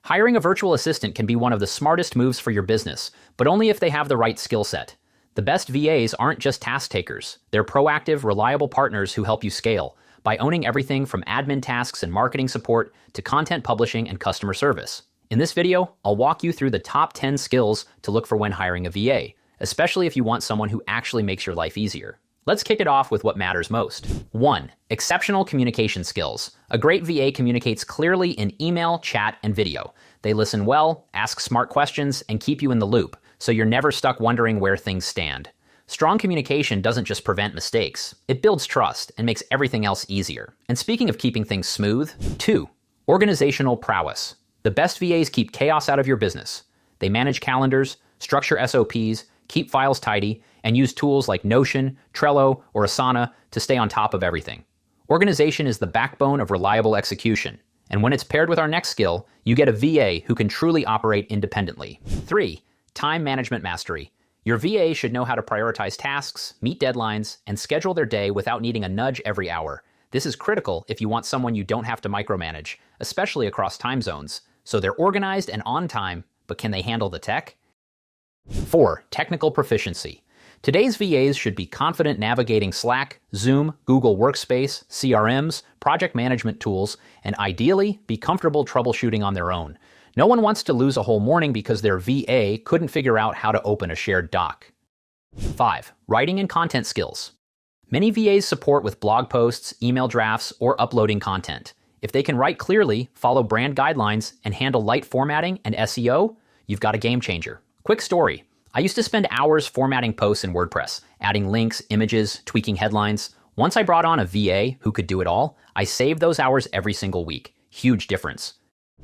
Hiring a virtual assistant can be one of the smartest moves for your business, but only if they have the right skill set. The best VAs aren't just task takers. They're proactive, reliable partners who help you scale by owning everything from admin tasks and marketing support to content publishing and customer service. In this video, I'll walk you through the top 10 skills to look for when hiring a VA, especially if you want someone who actually makes your life easier. Let's kick it off with what matters most. 1. Exceptional communication skills. A great VA communicates clearly in email, chat, and video. They listen well, ask smart questions, and keep you in the loop, so you're never stuck wondering where things stand. Strong communication doesn't just prevent mistakes. It builds trust and makes everything else easier. And speaking of keeping things smooth, 2. Organizational prowess. The best VAs keep chaos out of your business. They manage calendars, structure SOPs, keep files tidy, and use tools like Notion, Trello, or Asana to stay on top of everything. Organization is the backbone of reliable execution, and when it's paired with our next skill, you get a VA who can truly operate independently. 3. Time management mastery. Your VA should know how to prioritize tasks, meet deadlines, and schedule their day without needing a nudge every hour. This is critical if you want someone you don't have to micromanage, especially across time zones. So they're organized and on time, but can they handle the tech? 4. Technical proficiency. Today's VAs should be confident navigating Slack, Zoom, Google Workspace, CRMs, project management tools, and ideally be comfortable troubleshooting on their own. No one wants to lose a whole morning because their VA couldn't figure out how to open a shared doc. 5. Writing and content skills. Many VAs support with blog posts, email drafts, or uploading content. If they can write clearly, follow brand guidelines, and handle light formatting and SEO, you've got a game changer. Quick story. I used to spend hours formatting posts in WordPress, adding links, images, tweaking headlines. Once I brought on a VA who could do it all, I saved those hours every single week. Huge difference.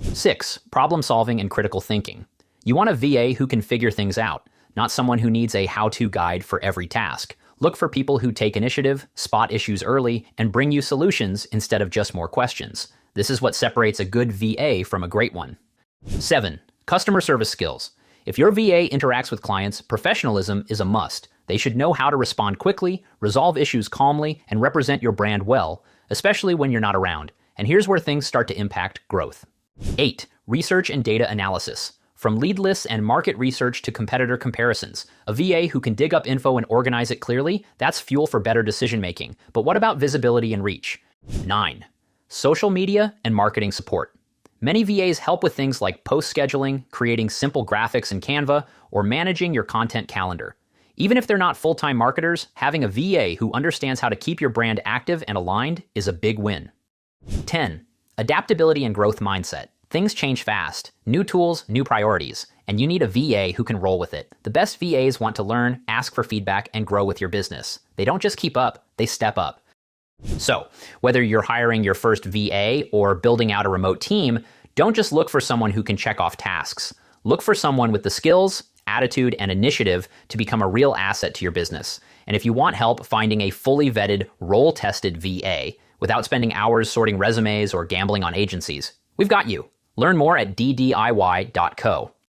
6. Problem solving and critical thinking. You want a VA who can figure things out, not someone who needs a how-to guide for every task. Look for people who take initiative, spot issues early, and bring you solutions instead of just more questions. This is what separates a good VA from a great one. 7. Customer service skills. If your VA interacts with clients, professionalism is a must. They should know how to respond quickly, resolve issues calmly, and represent your brand well, especially when you're not around. And here's where things start to impact growth. 8. Research and data analysis. From lead lists and market research to competitor comparisons, a VA who can dig up info and organize it clearly, that's fuel for better decision-making. But what about visibility and reach? 9. Social media and marketing support. Many VAs help with things like post scheduling, creating simple graphics in Canva, or managing your content calendar. Even if they're not full-time marketers, having a VA who understands how to keep your brand active and aligned is a big win. 10. Adaptability and growth mindset. Things change fast. New tools, new priorities, and you need a VA who can roll with it. The best VAs want to learn, ask for feedback, and grow with your business. They don't just keep up, they step up. So, whether you're hiring your first VA or building out a remote team, don't just look for someone who can check off tasks. Look for someone with the skills, attitude, and initiative to become a real asset to your business. And if you want help finding a fully vetted, role-tested VA without spending hours sorting resumes or gambling on agencies, we've got you. Learn more at ddiy.co.